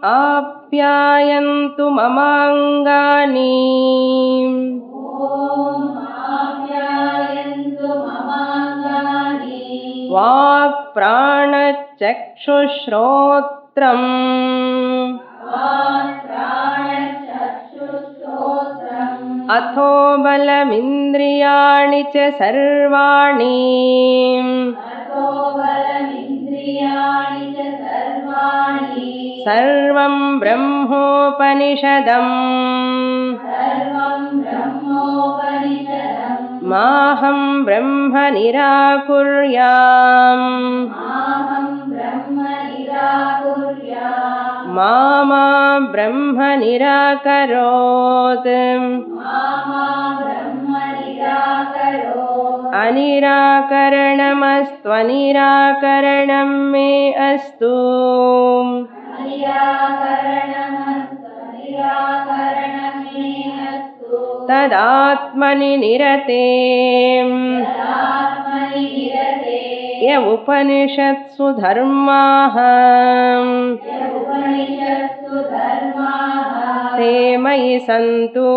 आप्यायन्तु ममाङ्गानि वाक्प्राणचक्षुश्रोत्रम् अथो बलमिन्द्रियाणि च सर्वाणि सर्वं ब्रह्मोपनिषदम् माहं ब्रह्म निराकुर्याम् मामा ब्रह्म निराकरोत् अनिराकरणमस्त्वनिराकरणं मे अस्तु तदात्मनि निरते य उपनिषत्सु धर्माः ते मयि सन्तु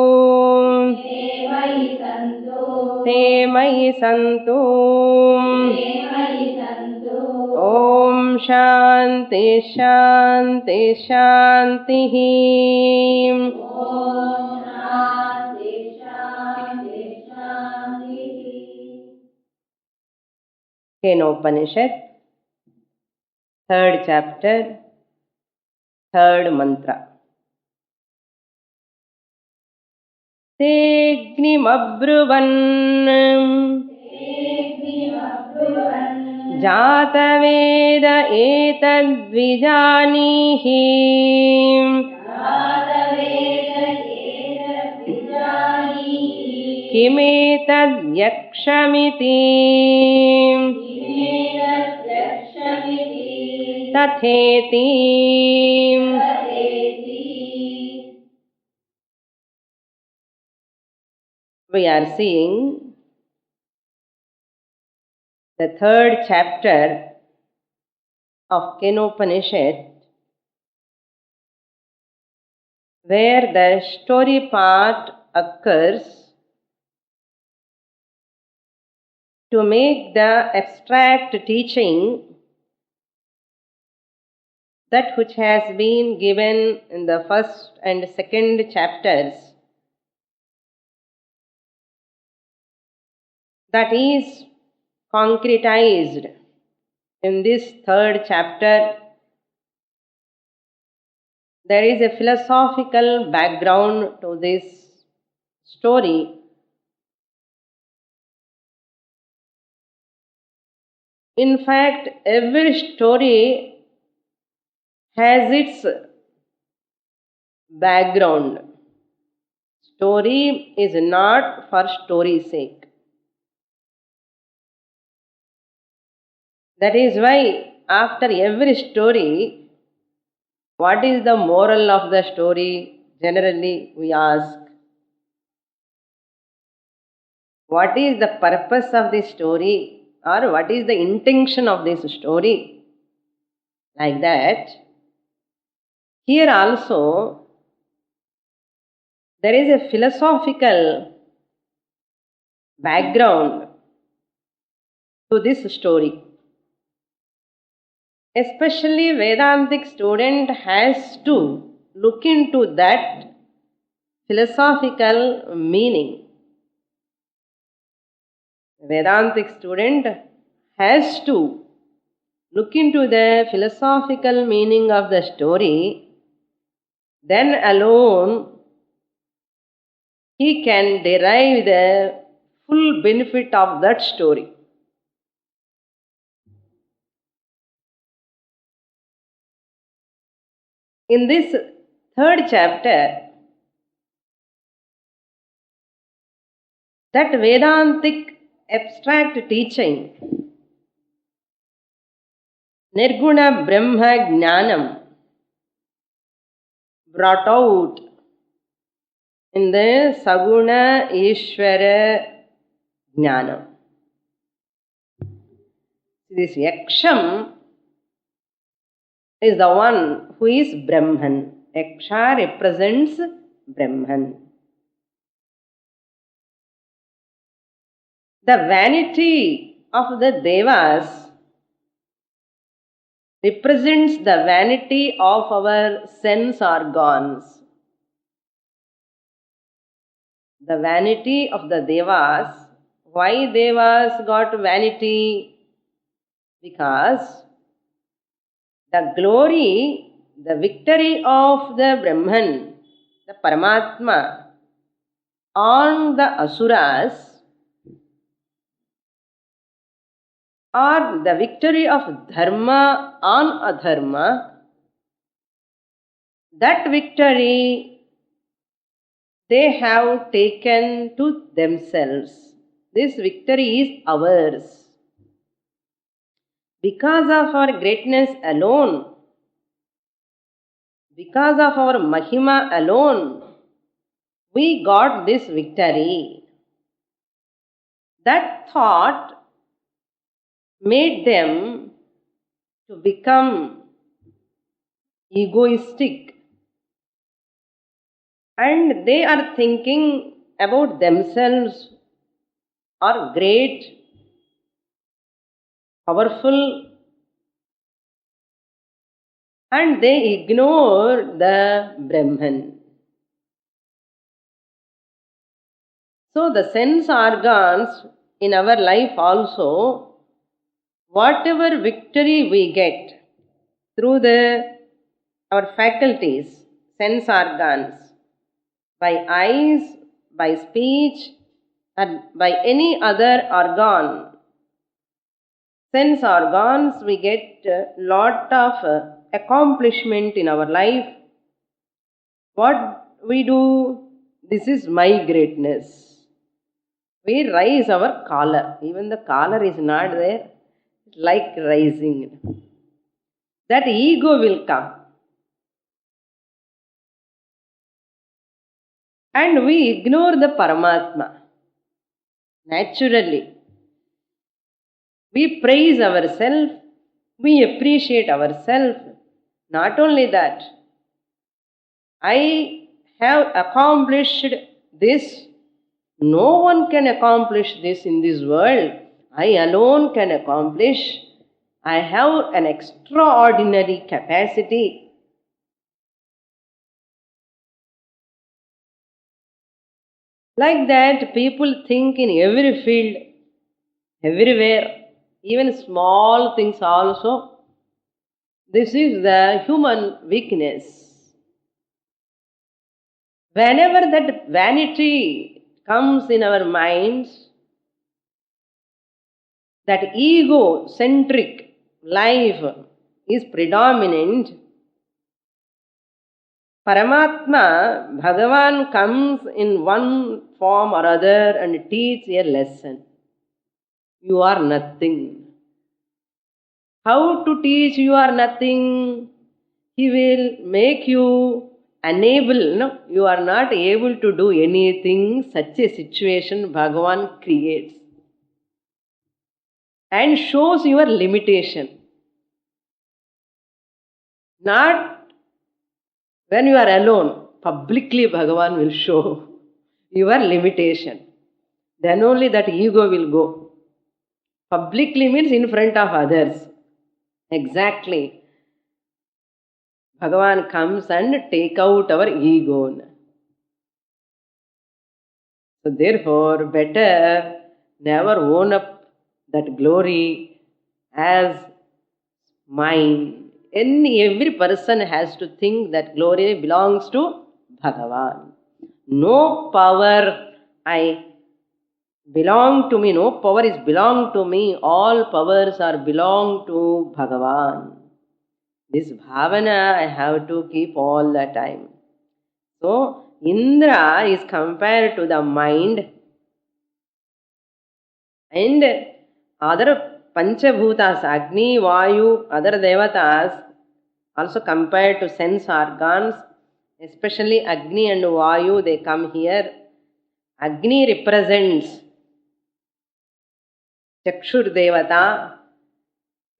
ते मयि सन्तु ॐ शान्ति शान्ति शान्तिः Kenopanishad 3rd chapter 3rd mantra तेऽग्निमब्रुवन् जातवेद एतद्विजानीहि किमेतद्यक्षमिति तथेति we are seeing the 3rd chapter of Kenopanishad, where the story part occurs to make the abstract teaching, that which has been given in the 1st and 2nd chapters, that is concretized in this 3rd chapter. There is a philosophical background to this story. In fact, every story has its background. Story is not for story's sake. That is why after every story, what is the moral of the story? Generally we ask, what is the purpose of this story, or what is the intention of this story? Like that, here also there is a philosophical background to this story. Especially Vedantic student has to look into that philosophical meaning. Vedantic student has to look into the philosophical meaning of the story, then alone he can derive the full benefit of that story. In this 3rd chapter, that Vedantic abstract teaching, Nirguna Brahma Jnanam, brought out in the Saguna Ishvara Jnanam. This Yaksham is the one who is Brahman. Yaksha represents Brahman. The vanity of the Devas represents the vanity of our sense organs. The vanity of the Devas. Why Devas got vanity? Because the glory, the victory of the Brahman, the Paramatma, on the Asuras, or the victory of Dharma on Adharma, that victory they have taken to themselves. This victory is ours. Because of our greatness alone, because of our Mahima alone, we got this victory. That thought made them to become egoistic, and they are thinking about themselves are great, powerful, and they ignore the Brahman. So the sense organs in our life also, whatever victory we get through our faculties, sense organs, by eyes, by speech, and by any other organ, sense organs, we get a lot of accomplishment in our life. What we do? This is my greatness. We raise our collar. Even the collar is not there, like rising. That ego will come. And we ignore the Paramatma. Naturally. We praise ourselves. We appreciate ourselves. Not only that, I have accomplished this. No one can accomplish this in this world. I alone can accomplish. I have an extraordinary capacity. Like that, people think in every field, everywhere, even small things also. This is the human weakness. Whenever that vanity comes in our minds, that ego-centric life is predominant, Paramatma, Bhagavan comes in one form or other and teaches a lesson. You are nothing. How to teach you are nothing? He will make you unable, no? You are not able to do anything. Such a situation Bhagavan creates and shows your limitation. Not when you are alone, publicly Bhagavan will show your limitation. Then only that ego will go. Publicly means in front of others. Exactly. Bhagavan comes and take out our ego. So therefore, better never own up that glory as mine. Every person has to think that glory belongs to Bhagavan. No power I belong to me, no power is belong to me, all powers are belong to Bhagavan. This bhavana I have to keep all the time. So, Indra is compared to the mind, and other Panchabhutas, Agni, Vayu, other Devatas, also compared to sense organs, especially Agni and Vayu, they come here. Agni represents Chakshur Devata.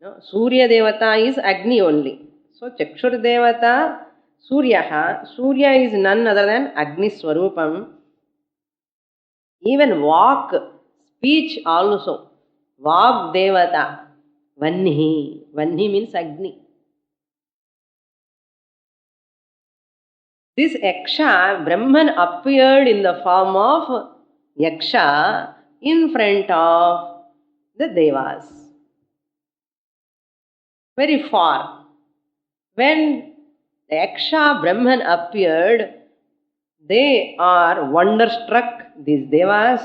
No? Surya Devata is Agni only. So Chakshurdevata, Surya is none other than Agni Swarupam. Even Vak, speech also. Vak Devata, Vanhi. Vanhi means Agni. This Yaksha, Brahman appeared in the form of Yaksha in front of the Devas. Very far. When the Yaksha Brahman appeared, they are wonderstruck, these Devas,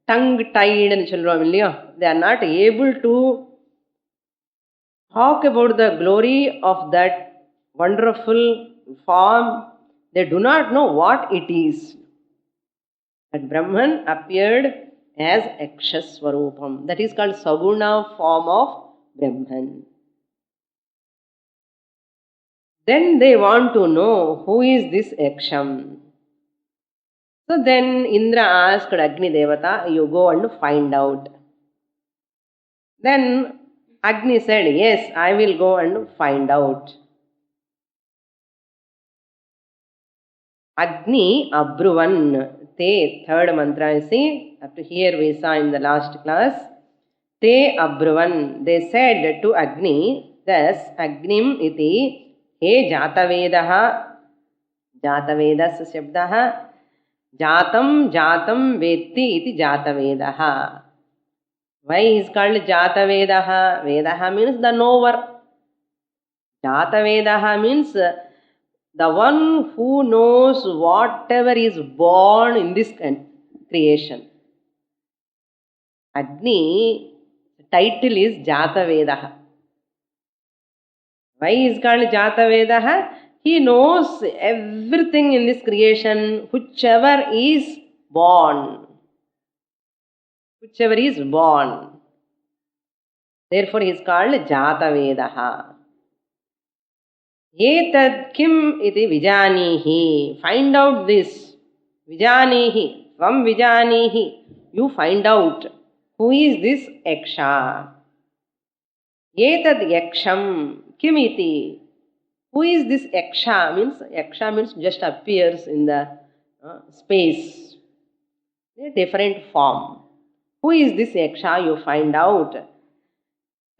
tongue-tied and children. They are not able to talk about the glory of that wonderful form. They do not know what it is. But Brahman appeared as Akshaswarupam. That is called Saguna form of Brahman. Then they want to know who is this Aksham. So then Indra asked Agni Devata, you go and find out. Then Agni said, yes, I will go and find out. Agni Abruvan. Te, third mantra, you see, up to here we saw in the last class. Te Abruvan. They said to Agni, thus Agnim iti, he Jatavedaha, Jatavedas Shabdaha, Jatam Jatam Vetti iti Jatavedaha. Why is called Jatavedaha? Vedaha means the knower. Jatavedaha means the one who knows whatever is born in this creation. Agni, title is Jatavedaha. Why is called Jatavedaha? He knows everything in this creation, whichever is born. Whichever is born. Therefore he is called Jatavedaha. Etad kim iti vijanihi. Find out this. Vijanihi. From vijanihi. You find out who is this Yaksha. Etad Yaksham. Kim iti. Who is this Yaksha? Yaksha means just appears in the space. A different form. Who is this Yaksha? You find out.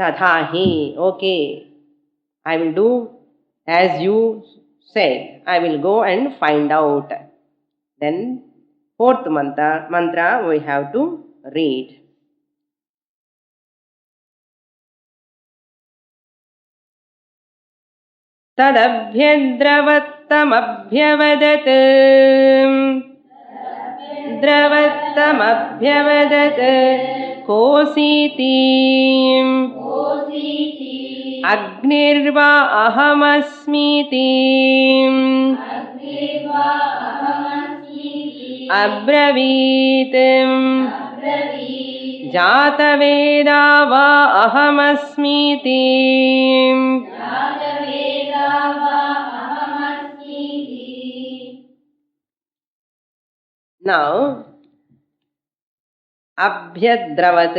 Tadhahi. Okay. I will do as you said. I will go and find out. Then fourth mantra we have to read. Tadabhyadravattamabhyavadat Dravattamabhyavadat Kositi Agnirva ahamasmiti Abravit Jataveda va ahamasmiti. Now, Abhyadravat.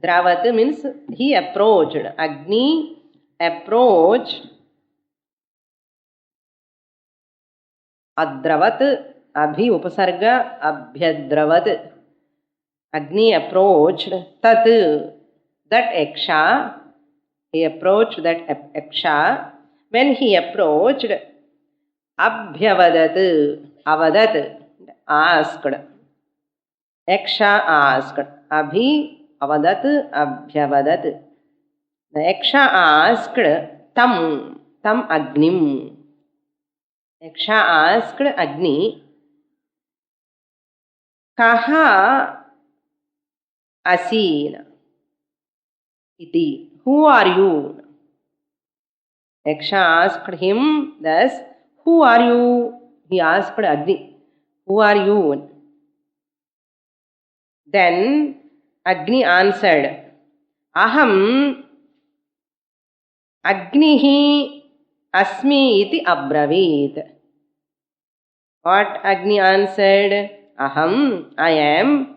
Dravat means he approached. Agni approached. Adravat, Abhi upasarga, Abhyadravat. Agni approached. Tat, that Yaksha. He approached that Yaksha. When he approached, Abhyavadat, Avadat, asked. Yaksha asked. Abhi Avadat, Abhyavadat. The Yaksha asked Tam Agnim. Yaksha asked Agni, Kaha Asina iti. Who are you? Yaksha asked him thus, who are you? He asked Agni, who are you? Then Agni answered, Aham Agnihi Asmi iti abravit. What Agni answered? Aham, I am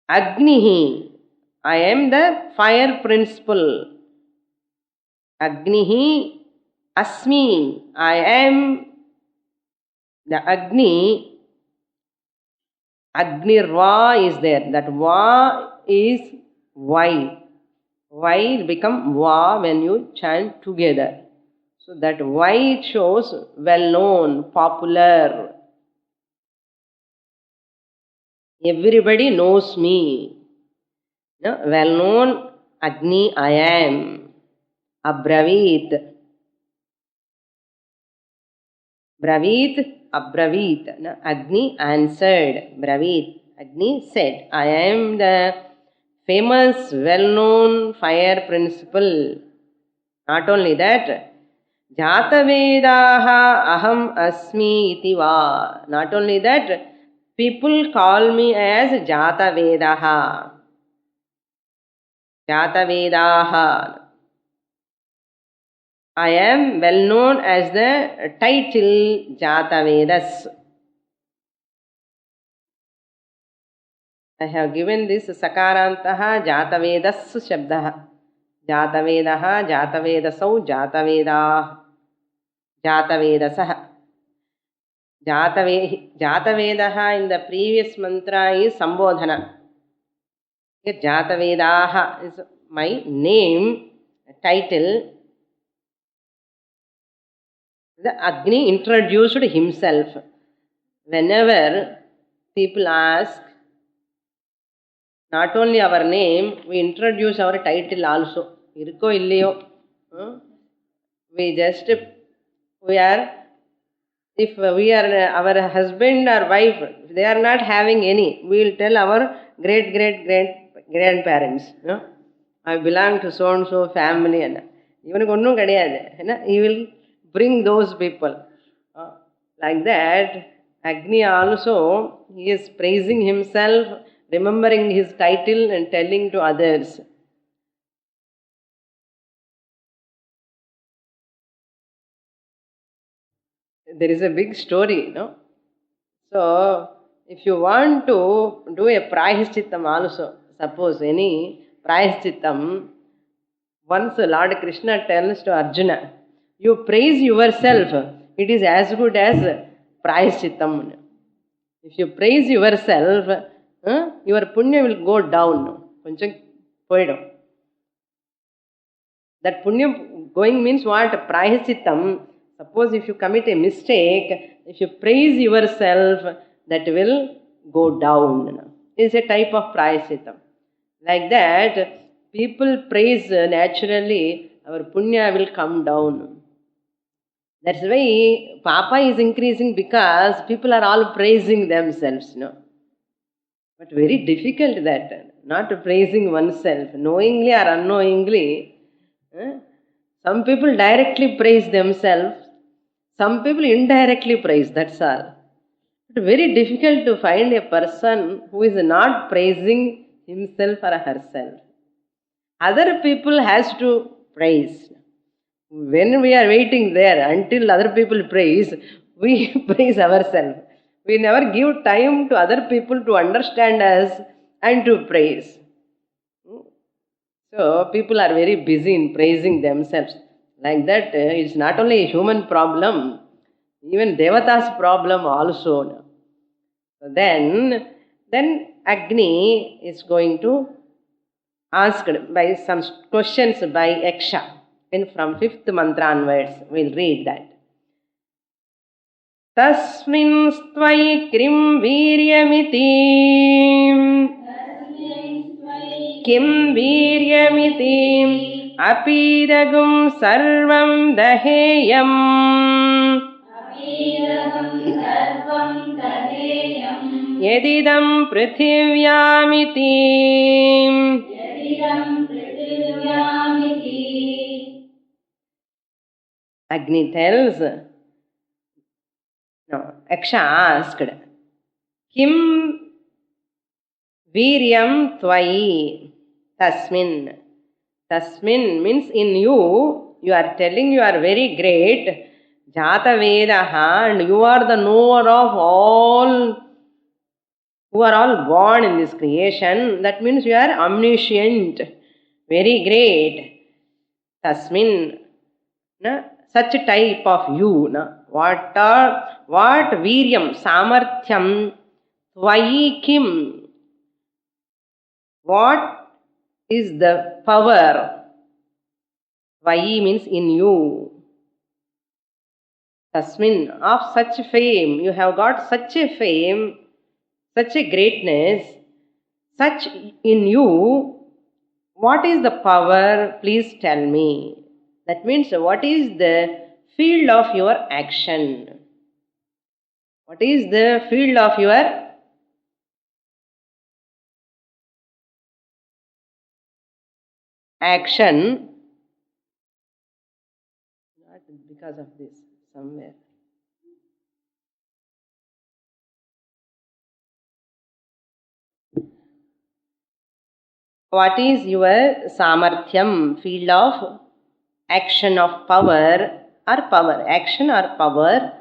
Agnihi. I am the fire principle. Agnihi asmi. I am the Agni. Agnirva is there. That Va is why. Why will become Va when you chant together. So that why it shows well known, popular. Everybody knows me. No? Well known Agni I am. Abravit. Bravit, abravit. No? Agni answered. Bravit. Agni said, I am the famous, well-known fire principle. Not only that, Jatavedaha aham asmi iti va. Not only that, people call me as Jatavedaha. Jatavedaha. I am well known as the title Jatavedas. I have given this Sakarantaha Jatavedas Shabdaha. Jatavedaha, Jatavedasau, Jatavedah, Jatavedasah. Jatavedaha in the previous mantra is Sambodhana. Here Jatavedaha is my name, title. The Agni introduced himself. Whenever people ask, not only our name, we introduce our title also. Irko illiyo. If we are our husband or wife, they are not having any, we will tell our grandparents. I belong to so and so family. Even he will bring those people. Like that, Agni also, he is praising himself, remembering his title and telling to others. There is a big story, no? So, if you want to do a prayashchittam also, suppose any prayashchittam, once Lord Krishna tells to Arjuna, you praise yourself, it is as good as prayashchittam. If you praise yourself, your punya will go down. That punya going means what? Prayashchittam. Suppose if you commit a mistake, if you praise yourself, that will go down. It's a type of prayashchittam. Like that, people praise naturally, our punya will come down. That's why Papa is increasing, because people are all praising themselves. But very difficult that, not praising oneself, knowingly or unknowingly. Some people directly praise themselves, some people indirectly praise, that's all. But very difficult to find a person who is not praising himself or herself. Other people has to praise. When we are waiting there until other people praise, we praise ourselves. We never give time to other people to understand us and to praise. So people are very busy in praising themselves. Like that, it's not only a human problem, even Devata's problem also. So then Agni is going to ask by some questions by Yaksha. And from 5th mantra onwards, we'll read that. Tasmin stvai krim viryamiti kim viryamiti apidagum sarvam daheyam yedidam prithivyaamiti. Agni tells, Yaksha asked, Kim Viryam Tvai Tasmin. Tasmin means in you, you are telling you are very great, Jata Vedaha, and you are the knower of all who are all born in this creation, that means you are omniscient, very great. Tasmin, na, such type of you. Na, what viryam, samarthyam, tvayi kim. What is the power? Tvayi means in you. Tasmin, of such fame, you have got such a fame, such a greatness, such in you. What is the power? Please tell me. That means what is the field of your action? What is the field of your action? Not because of this, somewhere. What is your samarthyam, field of action of power or power? Action or power?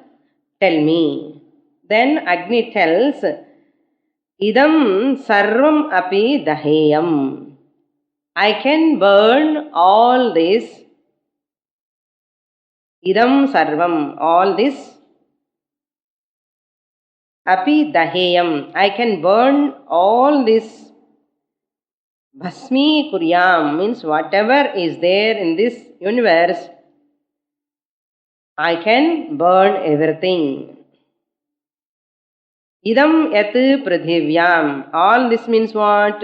Tell me. Then Agni tells, idam sarvam api daheyam. I can burn all this. Idam sarvam, all this. Api daheyam, I can burn all this. Bhasmi kuryam means whatever is there in this universe, I can burn everything. Idam yat prithivyam, all this means what?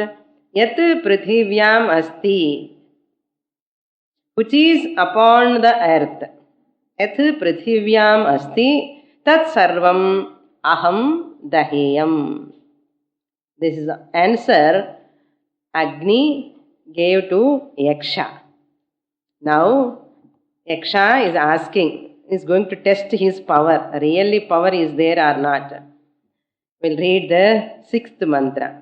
Yat prithivyam asti, which is upon the earth. Yat prithivyam asti, tat sarvam aham daheyam. This is the answer Agni gave to Yaksha. Now, Yaksha is asking, is going to test his power. Really power is there or not? We'll read the 6th mantra.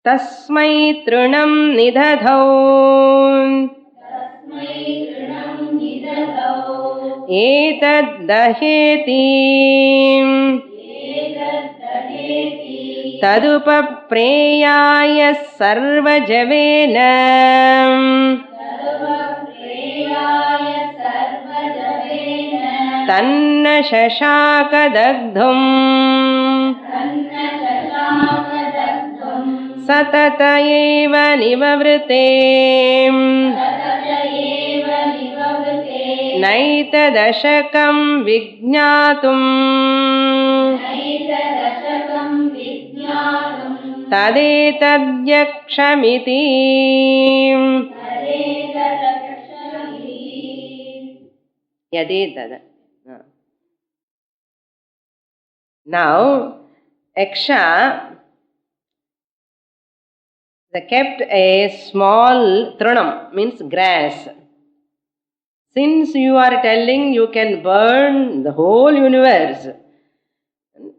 Tasmai trunam nidadhau etad daheti tadupapreyaya sarvajavena tanna shashaka dagdhum satata eva nivavrite naita dashakam vijñātum tadetadyakṣamiti. Yadetada. Now, Yaksha, they kept a small trunam, means grass. Since you are telling you can burn the whole universe,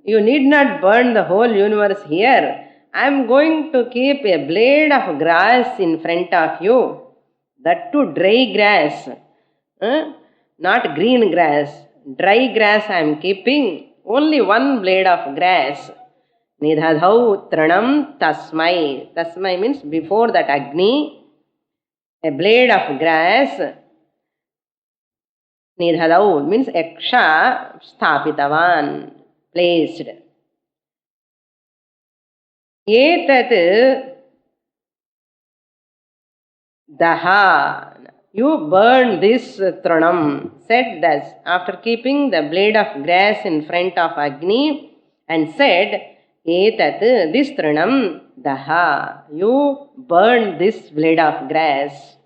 you need not burn the whole universe here. I am going to keep a blade of grass in front of you. That too dry grass. Not green grass. Dry grass I am keeping. Only one blade of grass. Nidhadhau tranam tasmai. Tasmai means before that Agni, a blade of grass. Nidhadhau means Yaksha sthapitavan, placed. Etat daha. You burn this tranam. Said thus, after keeping the blade of grass in front of Agni, and said, etat, this tranam, daha. You burn this blade of grass.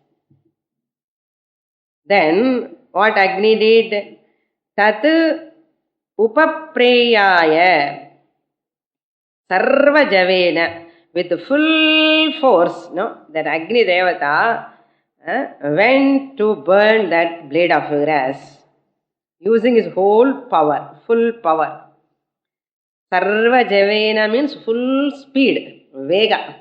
Then, what Agni did? Tat upapreyaya sarvajavena, with full force, no, that Agni Devata went to burn that blade of grass using his whole power, full power. Sarvajavena means full speed, vega.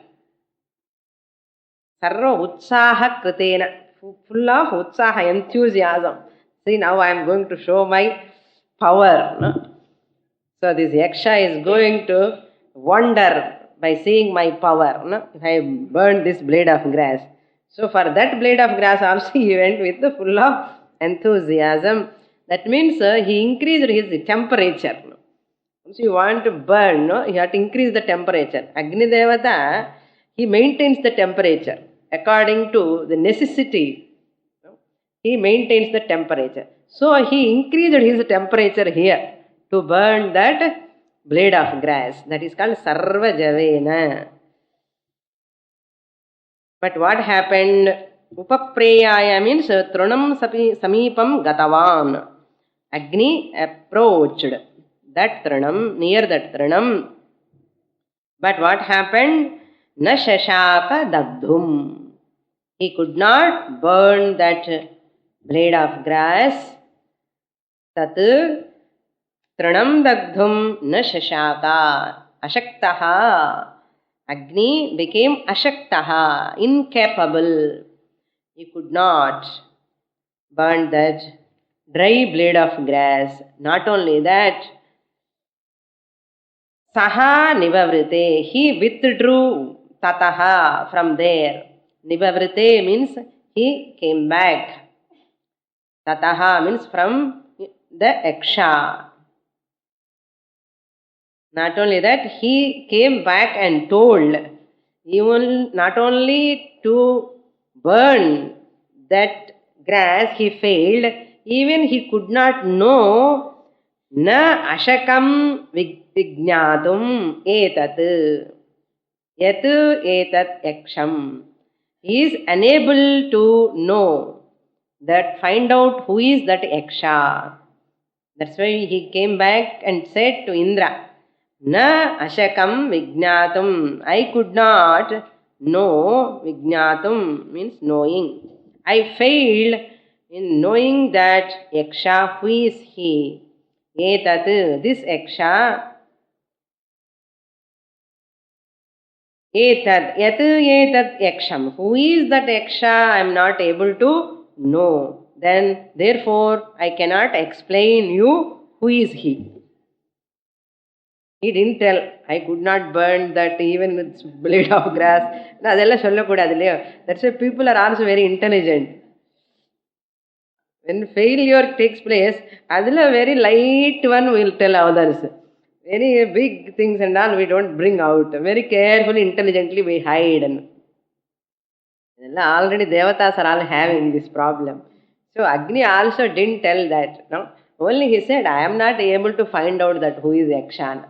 Sarva utsaha kritena, full of utsaha, enthusiasm. See, now I am going to show my power. No? So this yaksha is going to wonder by seeing my power. No? If I burned this blade of grass. So for that blade of grass also he went with the full of enthusiasm. That means he increased his temperature. No? So you want to burn, no? You have to increase the temperature. Agni Devata, he maintains the temperature according to the necessity. No? He maintains the temperature. So he increased his temperature here to burn that blade of grass. That is called Sarva Javena. But what happened? Upapreyaya means Trunam Samipam Gatavan. Agni approached that Trinam, near that Trinam. But what happened? Na Shashaka Dagdhum. He could not burn that blade of grass. Tat Trinam Dagdhum na Shashaka. Ashaktaha. Agni became Ashaktaha, incapable. He could not burn that dry blade of grass. Not only that, Saha Nivavrite, he withdrew Tataha from there. Nivavrite means he came back. Tataha means from the Yaksha. Not only that, he came back and told, even not only to burn that grass, he failed, even he could not know na ashakam vignatum etat yat etat yaksham. He is unable to know that, find out who is that yaksha. That's why he came back and said to Indra, na ashakam vignatum. I could not know. Vignatum means knowing. I failed in knowing that yaksha, who is he. Etat, this yaksha. Etat, yat etat yaksham. Who is that yaksha? I am not able to know. Then, therefore, I cannot explain you who is he. He didn't tell, I could not burn that even with blade of grass. That's why people are also very intelligent. When failure takes place, adila very light one will tell others. Very big things and all we don't bring out. Very carefully, intelligently we hide. Already Devatas are all having this problem. So Agni also didn't tell that. No? Only he said, I am not able to find out that who is Yakshana.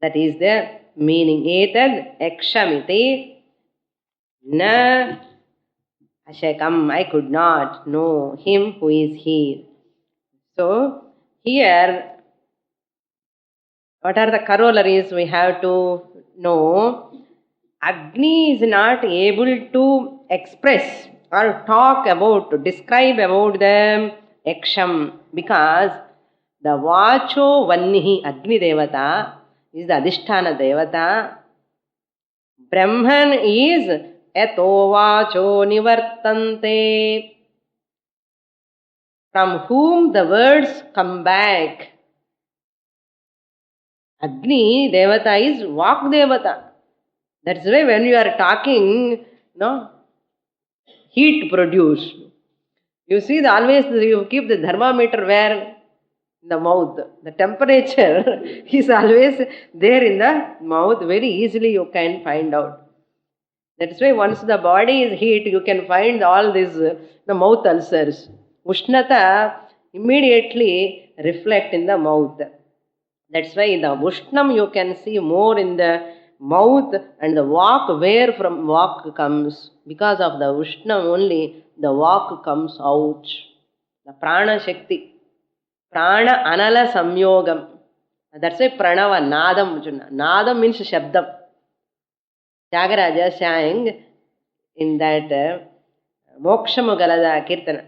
That is the meaning. Etad Yakshamiti na ashakam. I could not know him who is he. So here, what are the corollaries we have to know? Agni is not able to express or talk about, to describe about the Yaksham, because the Vacho Vannihi, Agni Devata, is the Adhisthana Devata. Brahman is Eto Vacho Nivartante, from whom the words come back. Agni Devata is Vak Devata. That's why when you are talking, no, heat produced. You see, always you keep the thermometer where? In the mouth. The temperature is always there in the mouth. Very easily you can find out. That's why once the body is heat, you can find all these, the mouth ulcers. Ushnata immediately reflect in the mouth. That's why in the Ushnam you can see more in the mouth, and the Vak, where from Vak comes. Because of the Ushnam only, the Vak comes out. The Prana Shakti. Prana Anala Samyogam. That's why Pranava, Nadam. Nadam means Shabdam. Tyagaraja sang in that Mokshamugalada Kirtana.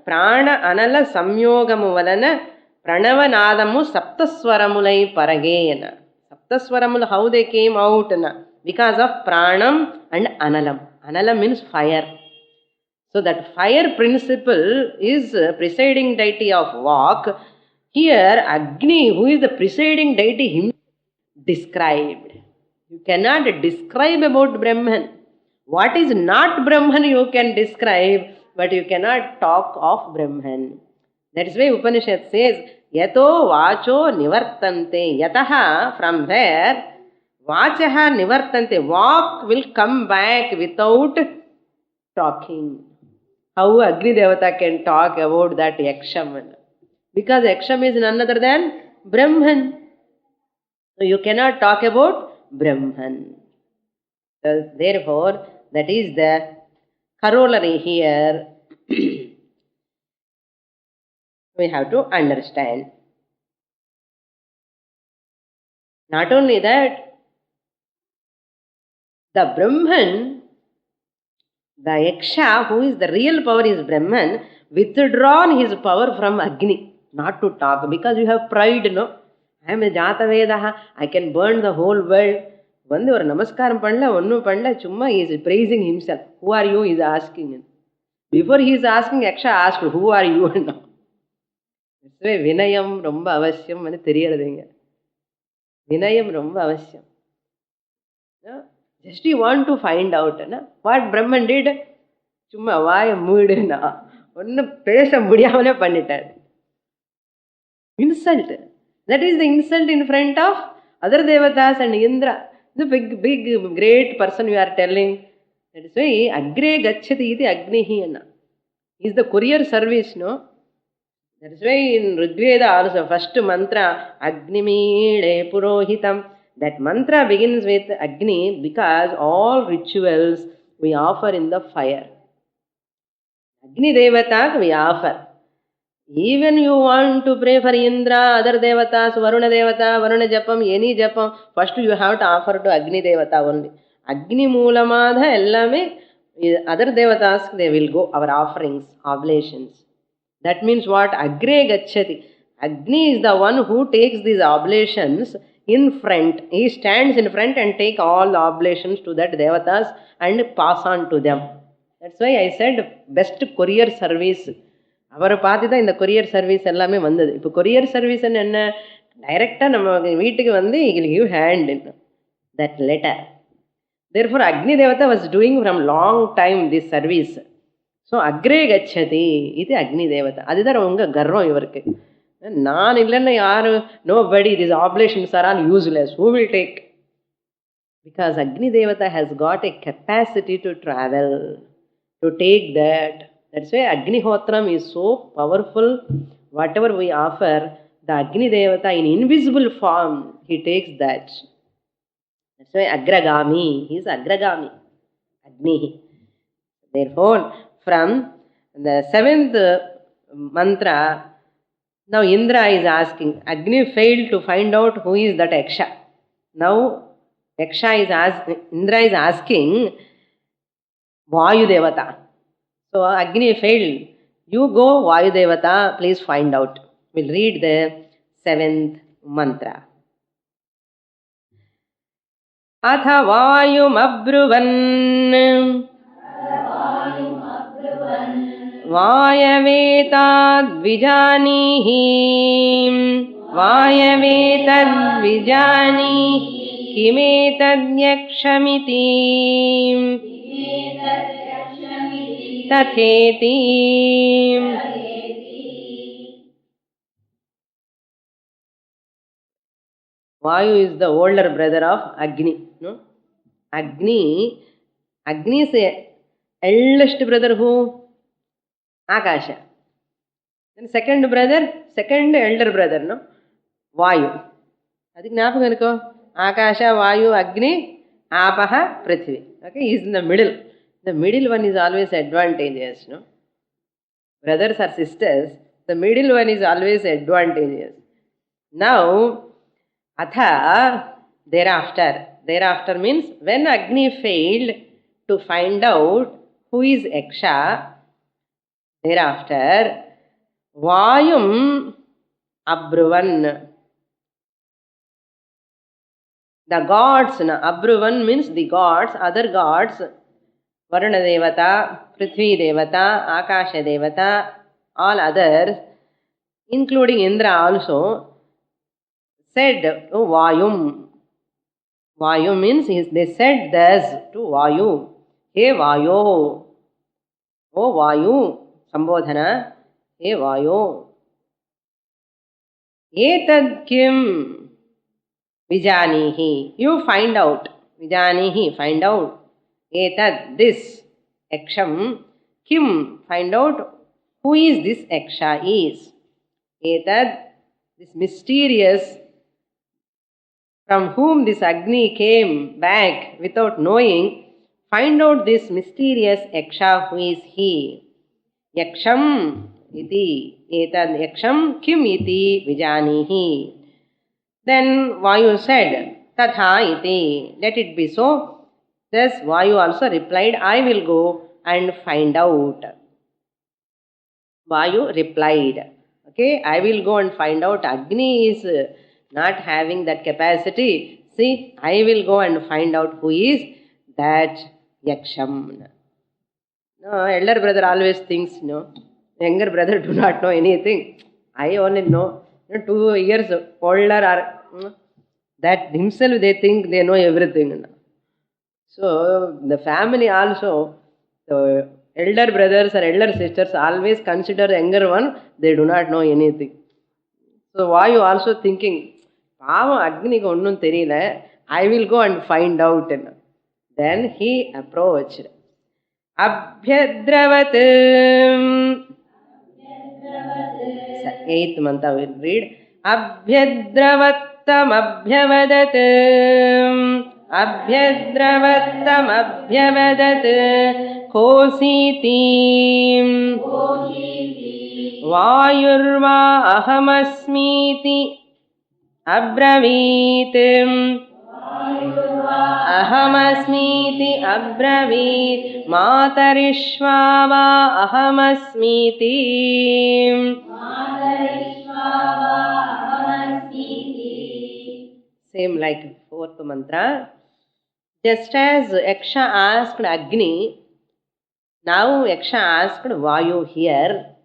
Prana Anala Samyogamu Valana Pranava Nadamu Saptaswaramulai Paragena. Saptaswaramul, how they came out? Because of Pranam and Analam. Analam means fire. So that fire principle is presiding deity of Vak. He Here, Agni, who is the presiding deity, him described. You cannot describe about Brahman. What is not Brahman you can describe, but you cannot talk of Brahman. That is why Upanishad says, Yato vacho nivartante. Yataha, from where, vachaha nivartante. Walk will come back without talking. How Agni Devata can talk about that Yaksham? Because Yaksham is none other than Brahman. So you cannot talk about Brahman. So therefore, that is the corollary here. We have to understand. Not only that, the Brahman, the Yaksha, who is the real power is Brahman, withdrawn his power from Agni, not to talk, because you have pride, no? I am a Jatavedaha, I can burn the whole world. One or Namaskaram Pandla, one Pandla, Chumma is praising himself. Who are you? He is asking him. Before he is asking, Yaksha asked, who are you? No. That's why Vinayam Romba Avasyam and Theriyadinga. Vinayam Romba Avasyam. No? Just you want to find out. No? What Brahman did? Chumma why mood na. One pesa mudiyamane pannitar. Insult. That is the insult in front of other devatas and Indra. The big, great person you are telling. That is why Agre Gacchati iti Agnihi anna. Is the courier service, no? That is why in Rigveda also first mantra Agnimide Purohitam. That mantra begins with Agni because all rituals we offer in the fire. Agni Devata we offer. Even you want to pray for Indra, other devatas, Varuna Japam, any Japam, first you have to offer to Agni Devata only. Agni Moolamadha ellame, other devatas, they will go, our offerings, oblations. That means what? Agre Gacchati. Agni is the one who takes these oblations in front. He stands in front and take all the oblations to that devatas and pass on to them. That's why I said best courier service. அவரை பார்த்து தான் இந்த courier service எல்லாமே வந்தது. இப்போ courier சர்வீஸ்ன்னு என்ன, டைரெக்டாக நம்ம வீட்டுக்கு வந்து he will give hand in that letter. Therefore, Agni Devata was doing from long time this service. So, Agre Gacchati, இது Agni Devata. அதுதான் உங்க கர்வம் இவருக்கு. நான் இல்லைன்னா யாரு, nobody, these oblations are all useless. Who will take? Because Agni Devata has got a capacity to travel, to take that. That's why Agnihotram is so powerful. Whatever we offer, the Agni Devata in invisible form, he takes that. That's why Agragami, he is Agragami, Agni. Therefore, from the 7th mantra, now Indra is asking, Agni failed to find out who is that Yaksha. Now, Indra is asking Vayu Devata. So Agni failed. You go, Vayu Devata, please find out. We'll read the 7th mantra. Atha Vayum Abruvan Vayavetad Vijanihi Vayavetad Vijanihi Kimetad Yakshamiti Tatheti. Vayu is the older brother of Agni. No? Agni is the eldest brother who? Akasha. Then second elder brother, no? Vayu. Adik gnapakam enko? Akasha, Vayu, Agni, Apaha, Prithvi. Okay, he is in the middle. The middle one is always advantageous, no? Brothers or sisters, the middle one is always advantageous. Now, Atha, thereafter means when Agni failed to find out who is Yaksha, thereafter, Vayum Abruvan. The gods, Abruvan means the gods, other gods, Varuna Devata, Prithvi Devata, Akasha Devata, all others, including Indra also, said to Vayum. Vayu means they said this to Vayu. Hey Vayu. Oh Vayu. Sambodhana. Hey Vayu. Etad kim vijanihi. You find out. Vijanihi. Find out. Etad. This. Eksham. Kim. Find out who is this Eksha is. Etad. This mysterious from whom this Agni came back without knowing, find out this mysterious Yaksha, who is he. Yaksham iti, etad yaksham kim iti vijanihi. Then Vayu said, tatha iti, let it be so. Thus Vayu also replied, I will go and find out. Vayu replied, okay, I will go and find out. Agni is not having that capacity. See, I will go and find out who is that Yaksham. No, elder brother always thinks, no, younger brother do not know anything. I only know, 2 years older or that himself they think they know everything. So the family also, the elder brothers or elder sisters always consider the younger one, they do not know anything. So why you also thinking, Agni I will go and find out. Then he approached. Abhyadravat. 8th month I will read. Abhyadravattam abhyavadat. Abhyadravattam abhyavadat. Kositi. Vayurva ahamasmiti. Abravit. Ahamasmiti abravit. Matarishvava ahamasmiti. Same like 4th mantra. Just as Yaksha asked Agni, now Yaksha asked Vayu here.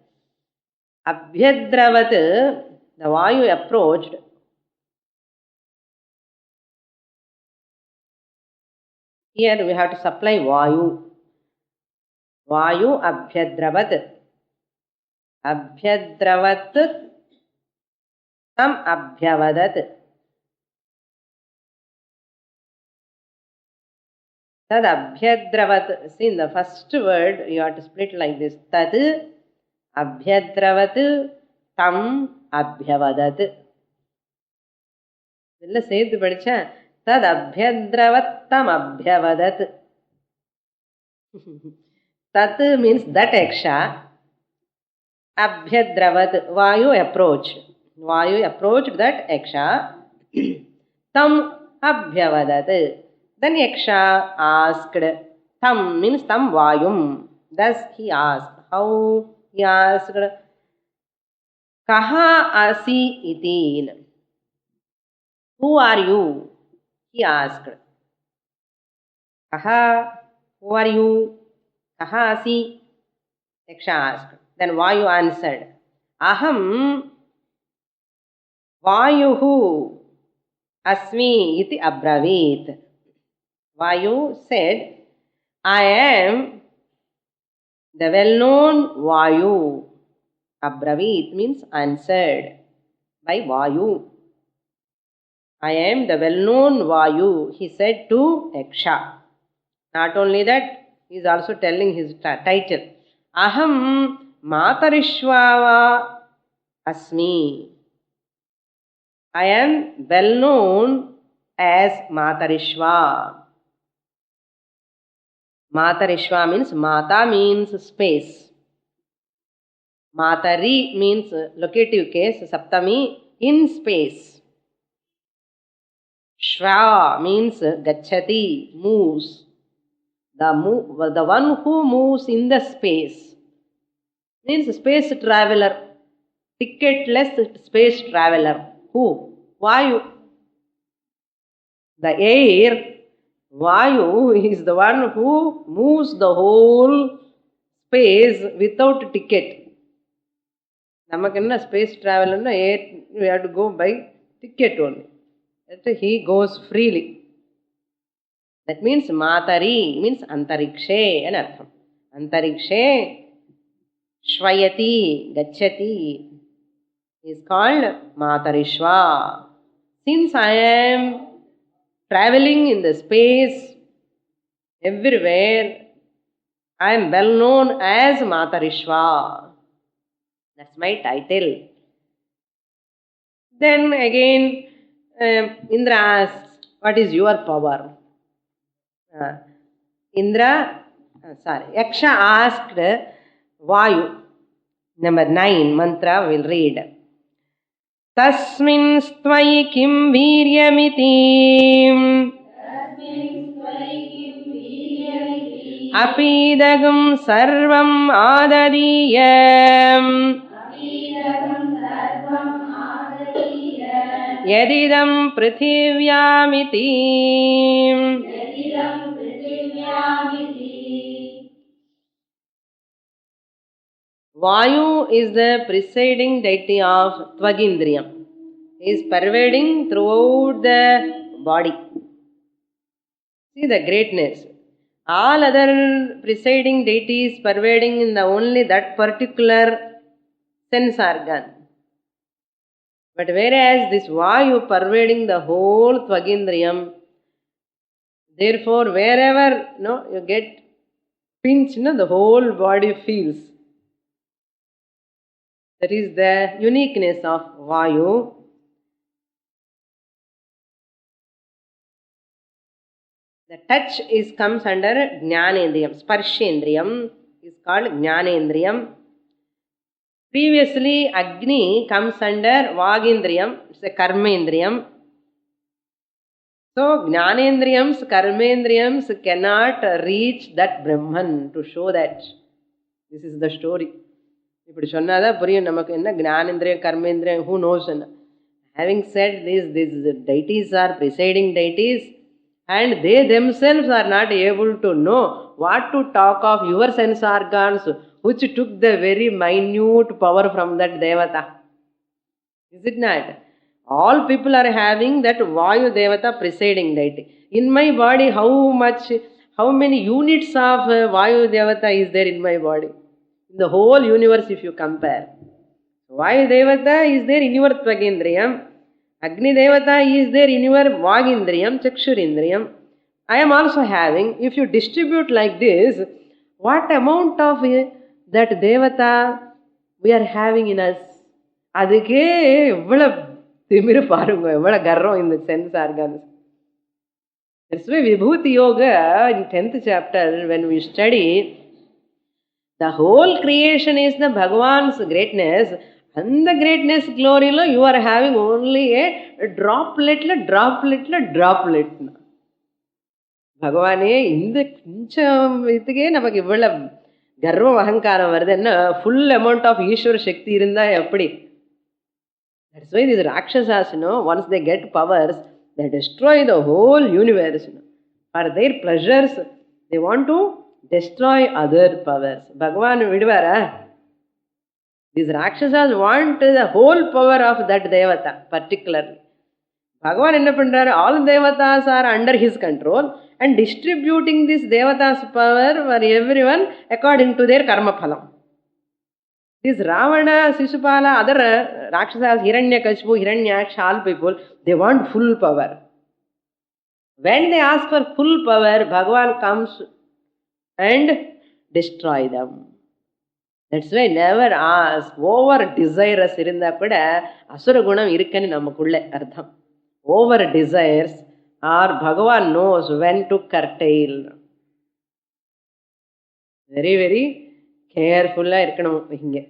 Abhyadravat, the Vayu approached. Here we have to supply Vayu. Vayu Abhyadravat. Abhyadravat tam abhyavadat. Tad abhyadravat. See, in the first word you have to split like this. Tad abhyadravat tam abhyavadat. Illa சேர்த்து படிச்சா tad abhyadravat tam abhyavadat. Tat means that Yaksha. Abhyadravat, Vayu approached. Vayu approached that Yaksha. Tam abhyavadat. Then Yaksha asked. Tam means tam Vayum. Thus he asked. How he asked? Kaha asi itin. Who are you? He asked. Kaha, who are you? Kaha asi? Yaksha asked. Then Vayu answered. Aham Vayuhu asmi iti abravit. Vayu said, I am the well-known Vayu. Abravit means answered by Vayu. I am the well-known Vayu, he said to Yaksha. Not only that, he is also telling his title. Aham Matarishvava asmi. I am well known as Matarishva. Matarishva means Mata means space. Matari means locative case, Saptami, in space. Shva means Gachati, moves. The one who moves in the space. Means space traveler. Ticketless space traveler. Who? Vayu. The air, Vayu, is the one who moves the whole space without ticket. Namakkenna space travel anna we have to go by ticket only. That he goes freely. That means matari means antarikshe and artham. Antarikshe shvayati gacchati is called matarishva. Since I am traveling in the space everywhere, I am well known as Matarishva. That's my title. Then again, Indra asks, what is your power? Yaksha asked Vayu. Number 9 mantra we'll read. Tasmin stvai kim viryamiti apidagam sarvam adadiyam yadidam prithivyaamiti. Vayu is the presiding deity of Tvagindriyam. He is pervading throughout the body. See the greatness. All other presiding deities pervading in the only that particular sense organ. But whereas this Vayu pervading the whole Tvagindriyam, therefore wherever you get pinched, the whole body feels. That is the uniqueness of Vayu. The touch comes under Jnanendriyam. Sparshendriyam is called Jnanendriyam. Previously, Agni comes under Vagindriyam. It's a Karmendriyam. So, Jnanendriyams, Karmendriyams cannot reach that Brahman to show that. This is the story. ఇప్పుడు சொன்னாதா புரியும் நமக்கு என்ன ஞானேந்திரியம் கர்மேந்திரியம், who knows. Having said this, these deities are presiding deities and they themselves are not able to know what to talk of your sense organs which took the very minute power from that devata. Is it not? All people are having that Vayu devata presiding deity. In my body, how many units of Vayu devata is there in my body? In the whole universe, if you compare, Vayu devata is there in your Tvagindriyam, Agni devata is there in your Vagindriyam, Chakshurindriyam. I am also having. If you distribute like this, what amount of that devata we are having in us? Adike evvala timiru parunga, evvala garram in the sense organs. That's why Vibhuti Yoga in 10th chapter, when we study, the whole creation is the Bhagavan's greatness, and the greatness glory lo you are having only a droplet. Bhagavane இந்த கொஞ்சம் இதுக்கே நமக்கு இவ்வளவு கர்வம் அகங்காரம் வருது. என்ன full amount of ஈஸ்வர சக்தி இருந்தா எப்படி? That's why these Rakshasas, once they get powers, they destroy the whole universe. For their pleasures, they want to destroy other powers. Bhagavan vidvara. These Rakshasas want the whole power of that devata particularly. Bhagavan enna pandrar, all devatas are under his control and distributing this devatas power for everyone according to their karma phalam. This Ravana, Sisupala, other Rakshasas, Hiranyakashipu, Hiranyaksha, all people, they want full power. When they ask for full power, Bhagavan comes and destroy them. That's why never ask. Over desirous irundha kuda asura gunam irukani namakulle artham. Over desires or Bhagavan knows when to curtail. Very, very careful irkanam hinge.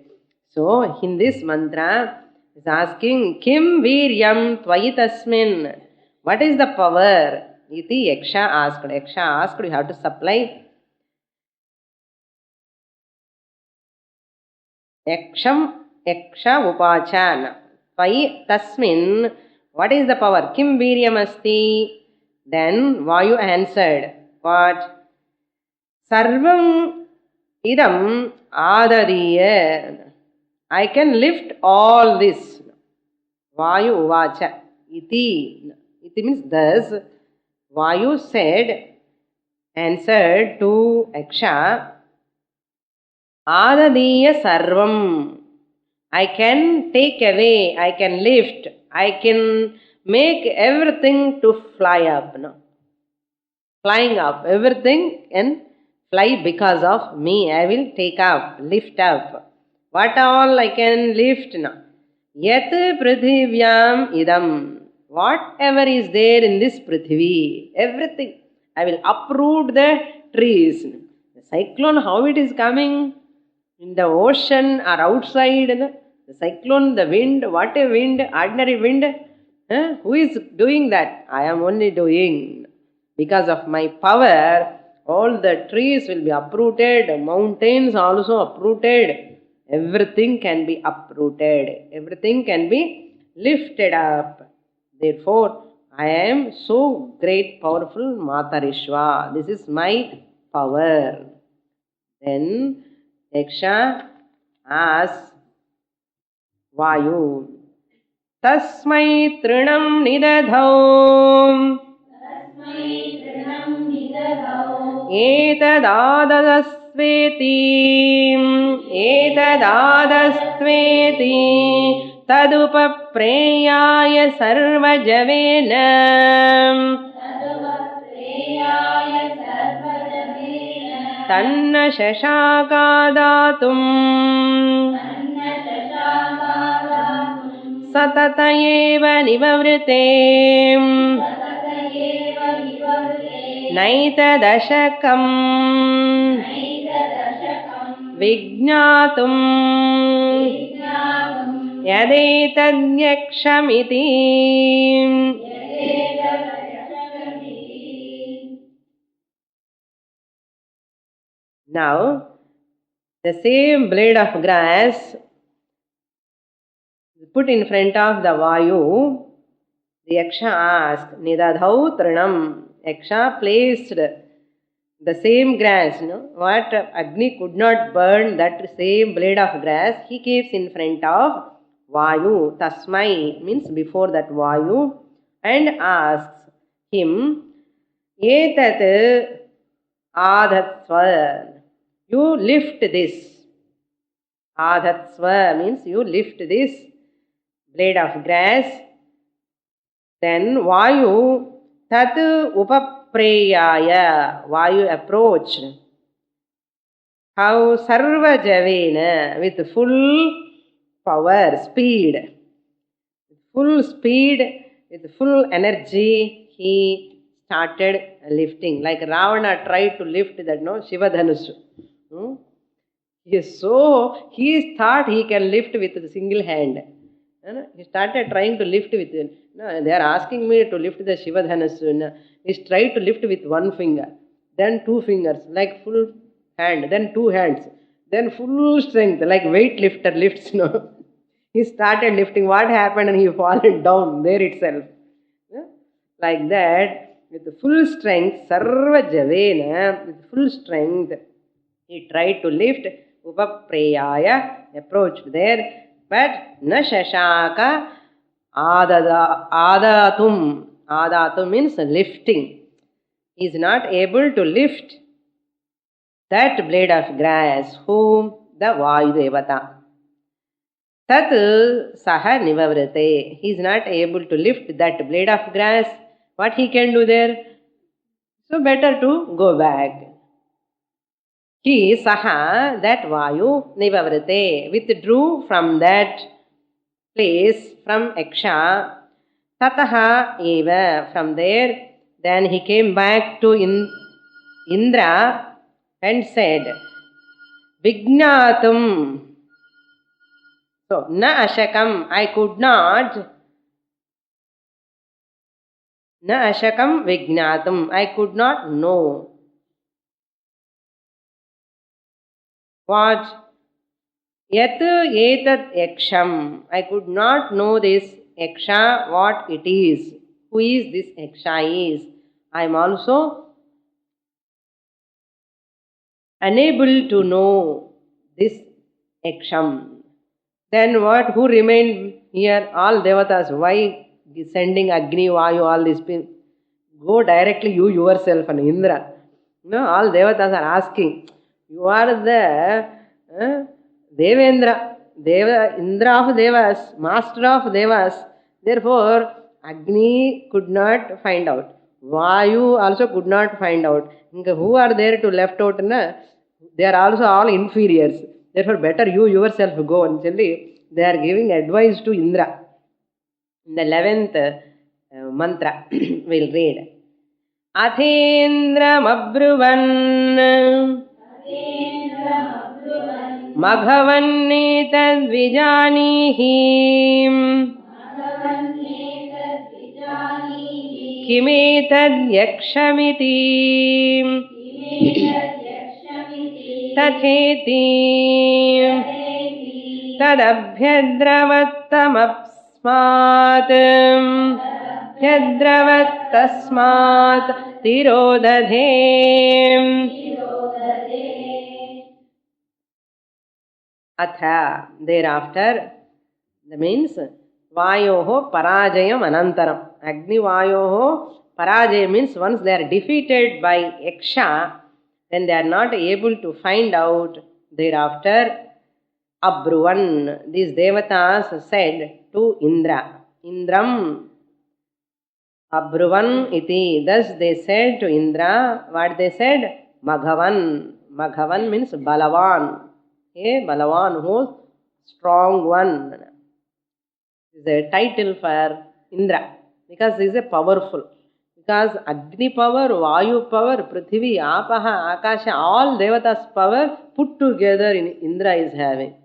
So in this mantra is asking kim viryam tvayi tasmin. What is the power? Iti Yaksha asked. Yaksha asked, you have to supply. Yaksha upachana. Tvayi tasmin. What is the power? Kim viryam asti. Then Vayu answered, what? Sarvam idam adariya. I can lift all this. Vayu uvacha. Iti. Iti means thus. Vayu answered to Yaksha, Adadiya sarvam. I can take away, I can lift, I can make everything to fly up. No? Flying up, everything and fly because of me. I will take up, lift up. What all I can lift now? Yat prithivyam idam. Whatever is there in this prithvi, everything. I will uproot the trees. The cyclone, how it is coming? In the ocean or outside, the cyclone, the wind, what a wind, ordinary wind. Who is doing that? I am only doing. Because of my power, all the trees will be uprooted, mountains also uprooted. Everything can be uprooted. Everything can be lifted up. Therefore, I am so great, powerful Matarishwa. This is my power. Then Yaksha asks Vayu, Tasmai trinam nidadhau etadadastveti tadupapreyaya sarvajavena tanna shashakadatum satatayeva nivavrite naitadashakam vijñātum yadetadyakshamiti. Now, the same blade of grass put in front of the Vayu, the Yaksha asked, Nidadhau Trinam. Yaksha placed the same grass, what Agni could not burn, that same blade of grass, he keeps in front of Vayu, Tasmai, means before that Vayu, and asks him, Etat adhatsva, you lift this. Adhatsva means you lift this blade of grass. Then Vayu tat upapreyaya, Vayu approached. How? Sarvajavena, with full power, speed. With full speed, with full energy, he started lifting. Like Ravana tried to lift that, Shiva Dhanush. He thought he can lift with a single hand. He started trying to lift with, they are asking me to lift the Shiva Dhanush. He tried to lift with one finger, then two fingers, like full hand, then two hands, then full strength, like weightlifter lifts. He started lifting. What happened? And he fallen down there itself. Like that, with full strength, Sarva Javena, with full strength, he tried to lift. Upapreyaya, approached there, but na shashaka adatum. Adatum means lifting. He is not able to lift that blade of grass. Whom? The Vayu Devata. Tat saha nivavrate. He is not able to lift that blade of grass. What he can do there? So better to go back. He saha, that Vayu, nivavrate, withdrew from that place, from Yaksha. Tataha eva, from there, then he came back to Indra and said, Vijñātum. So, na ashakam, I could not. Na ashakam vijñātum, I could not know. What? Yat etat yaksham, I could not know this Yaksha, what it is. Who is this Yaksha is. I am also unable to know this Yaksham. Then what? Who remained here? All devatas. Why sending Agni, Vayu, all these people? Go directly you yourself and Indra. All devatas are asking. You are the Devendra, Indra of Devas, master of Devas. Therefore, Agni could not find out. Vayu also could not find out. Who are there to left out? They are also all inferiors. Therefore, better you yourself go. And they are giving advice to Indra. In the 11th mantra, we'll read. Athendram abruvan Maghavannetad vijanihi Kimetad yakshamiti Tatheti Tadabhyadravattamapsmat Bhyadravattasmat Tirodadhe. Atha, thereafter, that means Vayoho Parajayam Anantaram. Agni Vayoho Parajayam means once they are defeated by Yaksha, then they are not able to find out. Thereafter, Abruvan, these devatas said to Indra, Indram, Abruvan iti. Thus they said to Indra, what they said? Maghavan. Maghavan means Balavan. Balavan, who's strong one. Is a title for Indra because he is a powerful. Because Agni power, Vayu power, Prithvi, Apaha, Akasha, all Devatas power put together in Indra is having.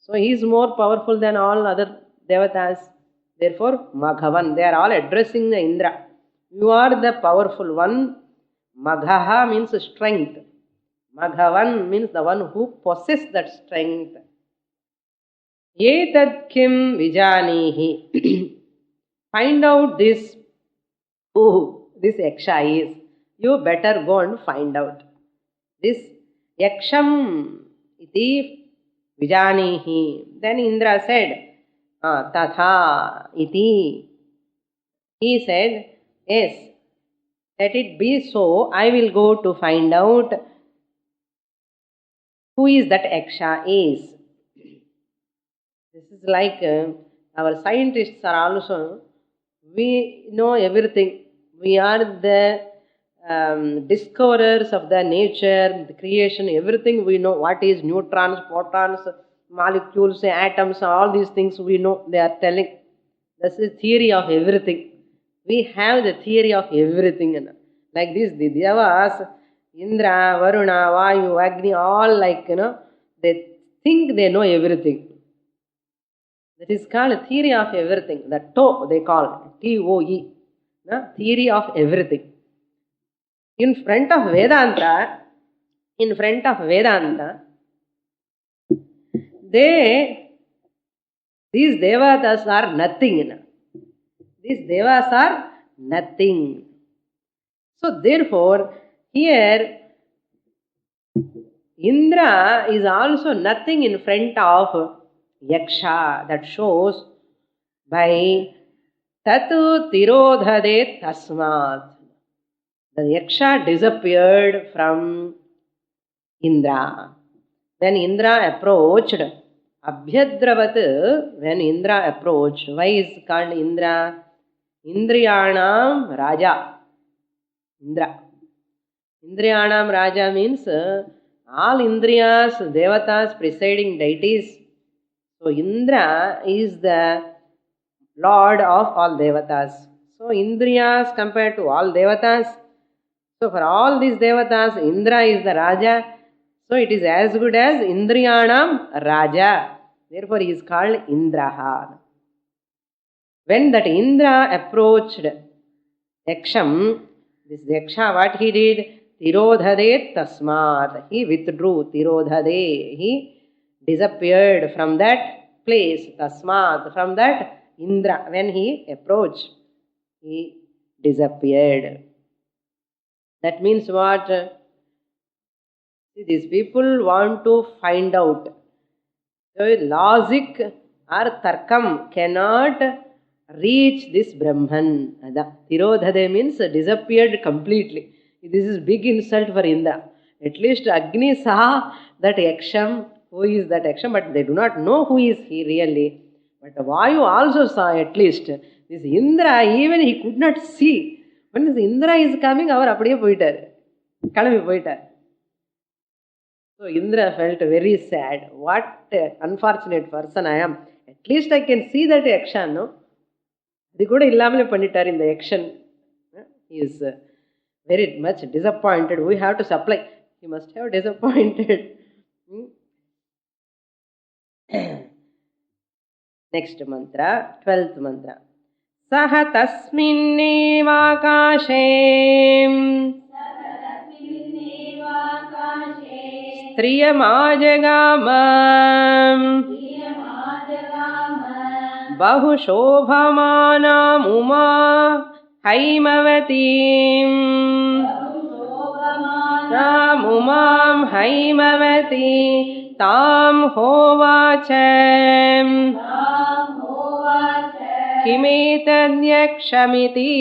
So he is more powerful than all other Devatas. Therefore, Maghavan, they are all addressing the Indra. You are the powerful one. Maghaha means strength. Maghavan means the one who possesses that strength. Etad kim vijanihi. Find out this, who this Yaksha is. You better go and find out. This Yaksham iti vijanihi. Then Indra said, Tatha iti. He said, yes, let it be so. I will go to find out who is that Yaksha is. This is like our scientists are also, we know everything. We are the discoverers of the nature, the creation, everything we know. What is neutrons, protons, molecules, atoms, all these things we know. They are telling. This is theory of everything. We have the theory of everything. Like this, the Devas, Indra, Varuna, Vayu, Agni, all like, they think they know everything. That is called theory of everything. The TOE they call TOE. Theory of everything. In front of Vedanta, these Devatas are nothing. These Devas are nothing. So therefore, here Indra is also nothing in front of Yaksha. That shows by Tatu Tirodhade Tasmat. The Yaksha disappeared from Indra. When Indra approached, Abhyadravat, when Indra approached, why is called Indra? Indriyanam Raja. Indra. Indriyanam Raja means all Indriyas, Devatas, presiding deities. So Indra is the Lord of all Devatas. So Indriyas compared to all Devatas. So for all these Devatas, Indra is the Raja. So it is as good as Indriyanam Raja. Therefore he is called Indraha. When that Indra approached Yaksham, this Yaksha, what he did? Tirodhade Tasmat. He withdrew. Tirodhade. He disappeared from that place. Tasmat. From that Indra. When he approached, he disappeared. That means what? See, these people want to find out. So logic or tarkam cannot reach this Brahman. Tirodhade means disappeared completely. This is big insult for Indra. At least Agni saw that Yaksham, who is that Yaksham, but they do not know who is he really. But Vayu also saw at least. This Indra, even he could not see. When this Indra is coming, அவர் அப்படியே போயிட்டார், கிளம்பி போயிட்டார். So Indra felt very sad. What unfortunate person I am. At least I can see that action, no? இது கூட இல்லாமலே பண்ணிட்டார் இந்த action. He is very much disappointed. We have to supply. He must have disappointed. Next mantra, 12th mantra. Saha tasminnevakashe striyamajagama bahushobhamanam uma haimavatim umam haimavati tam hovachem kimetadyakshamiti.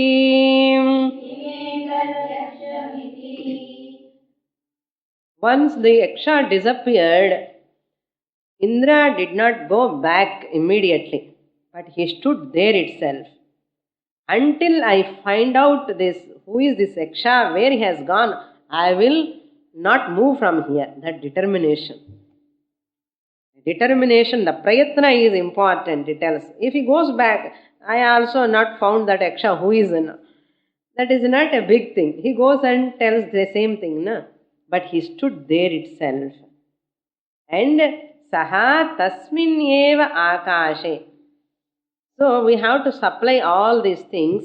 Once the Yaksha disappeared, Indra did not go back immediately, but he stood there itself. Until I find out this, who is this Yaksha, where he has gone, I will not move from here. That determination. Determination, the prayatna is important, it tells. If he goes back, I also not found that Yaksha who is in. That is not a big thing. He goes and tells the same thing, na? But he stood there itself. And saha tasmin eva akashe. So we have to supply all these things.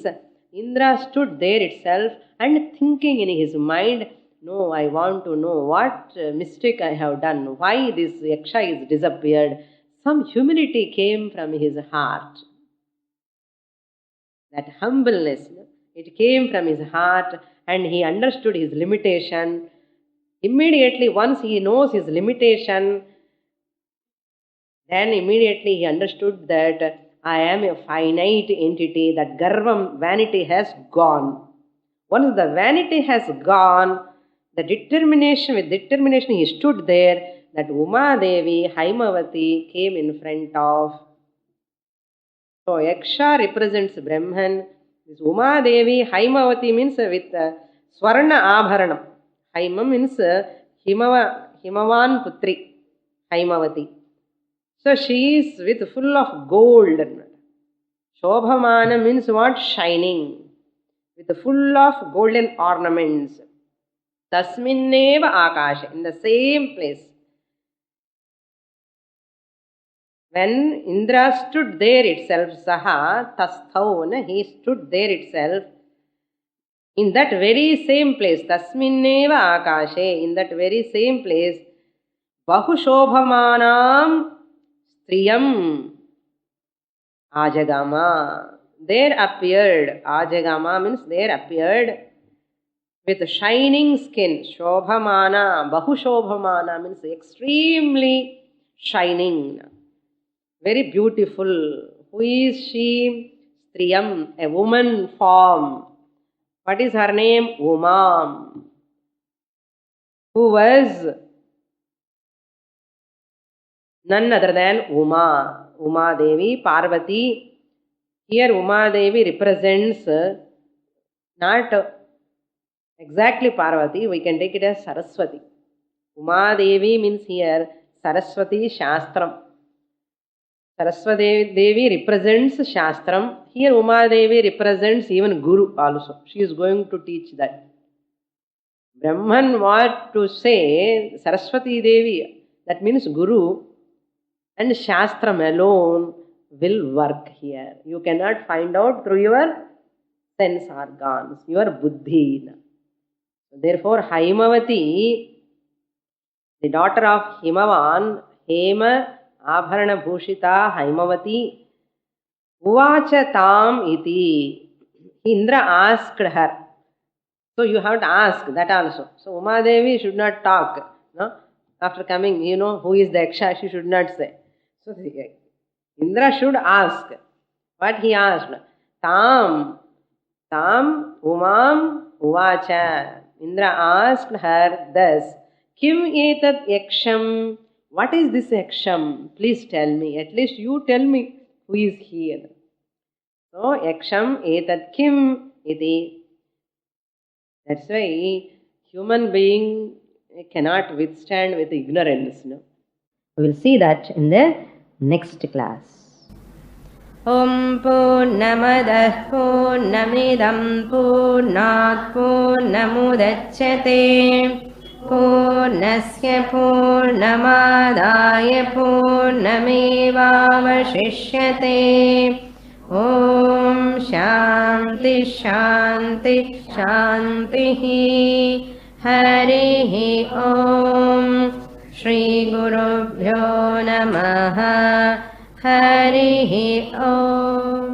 Indra stood there itself and thinking in his mind, no, I want to know what mistake I have done, why this Yaksha is disappeared. Some humility came from his heart. That humbleness, it came from his heart, and he understood his limitation. Immediately, once he knows his limitation, then immediately he understood that I am a finite entity, that garvam, vanity has gone. Once the vanity has gone, with determination he stood there, that Uma Devi, Haimavati came in front of. So Yaksha represents Brahman. This Uma Devi, Haimavati means with Swarna Abharanam. Haima means Himavan Putri, Haimavati. So she is with full of gold. Shobhamana means what? Shining. With full of golden ornaments. Tasminneva akasha, in the same place. When Indra stood there itself, saha tasthauna, he stood there itself. In that very same place, tasminneva akashe, in that very same place, bahushobhamanam striyam ajagama. There appeared, ajagama means there appeared, with shining skin. Shobhamana, bahushobhamana means extremely shining, very beautiful. Who is she? Striyam, a woman form. What is her name? Umam, who was none other than Uma Devi, Parvati. Here Uma Devi represents not exactly Parvati, we can take it as Saraswati. Uma Devi means here Saraswati Shastram. Saraswati Devi represents Shastram. Here Uma Devi represents even Guru also. She is going to teach that. Brahman what to say, Saraswati Devi, that means Guru, and Shastram alone will work here. You cannot find out through your sense organs, your buddhi. Therefore, Haimavati, the daughter of Himavan, Hema Abharana Bhushita Haimavati, Uvacha tam iti. Indra asked her. So you have to ask that also. So Uma Devi should not talk. No? After coming, who is the Yaksha, she should not say. So Indra should ask. What he asked? Tam umam uvacha. Indra asked her thus, Kim etat yaksham? What is this yaksham? Please tell me. At least you tell me who is he. So yaksham etat kim iti. That's why human being cannot withstand with ignorance. No? We will see that in the next class. Om Purnamadah Purnamidam Purnat Purnamudachyate Purnasya Purnamadaya Purnamevavashishyate. Om Shanti Shanti Shanti. Harihi Om. Shri Gurubhyo Namaha. Harihi Om.